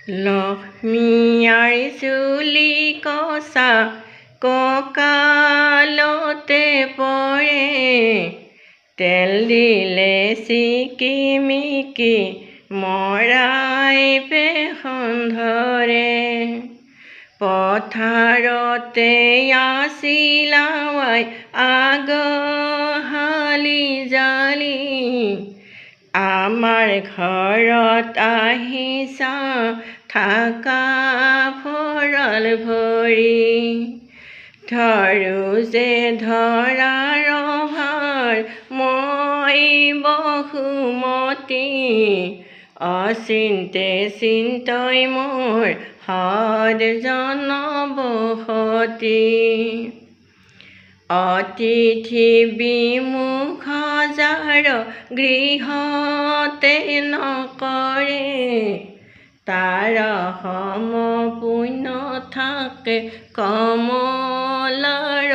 লক্ষ্মীয়াৰ চুলি কচা কঁকালতে পৰে, তেল দিলে চিকিমিকি মৰাই পেশন ধৰে। পথাৰতে আছিল আই আগহালি জালি, আমাৰ ঘৰত আহিছা থাকা ভঁৰাল ভৰি। ধৰো যে ধৰাৰ ভাৰ মই বহুমতী, অচিন্তে চিন্তই মোৰ সদ জনবসতি। অতিথি বিমুখ যাৰ গৃহতে নকৰে, তাৰ সম পুণ্য থাকে কমলাৰ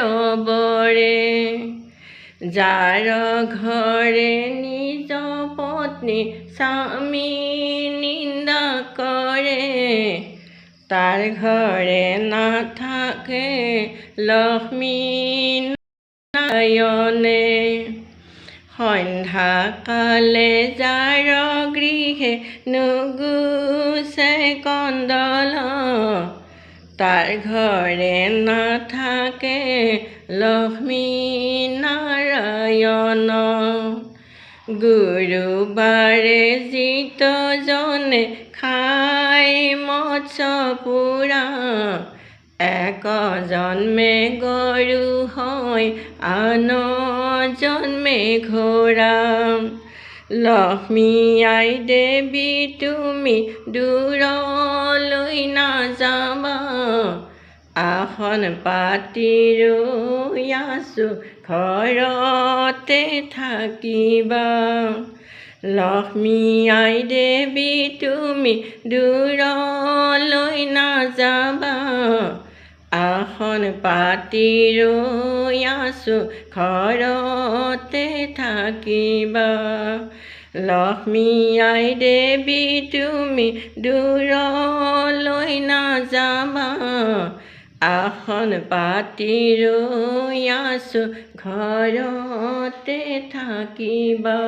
বৰে। যাৰ ঘৰে নিজ পত্নী স্বামী নিন্দা কৰে, তাৰ ঘৰে নাথাকে লক্ষ্মী নাৰায়ণে। সন্ধ্যা কালে যাৰ গৃহে নুগুছে কন্দল, তাৰ ঘৰে নাথাকে লক্ষ্মী নাৰায়ণ। গুৰুবাৰে যিতজনে খাই মৎস্য পোৰা, এক জন্মে গৰু হয় আন জন্মে ঘোঁৰা। লক্ষ্মী আই দেৱী তুমি দূৰলৈ নাযাবা, আসন পাতি ৰৈ আছো ঘৰতে থাকিবা। লক্ষ্মী আই দেৱী তুমি দূৰলৈ নাযাবা, আসন পাতি ৰৈ আছো ঘৰতে থাকিবা। লক্ষ্মী আই দেৱী তুমি দূৰলৈ নাযাবা, আসন পাতি ৰৈ আছো ঘৰতে থাকিবা।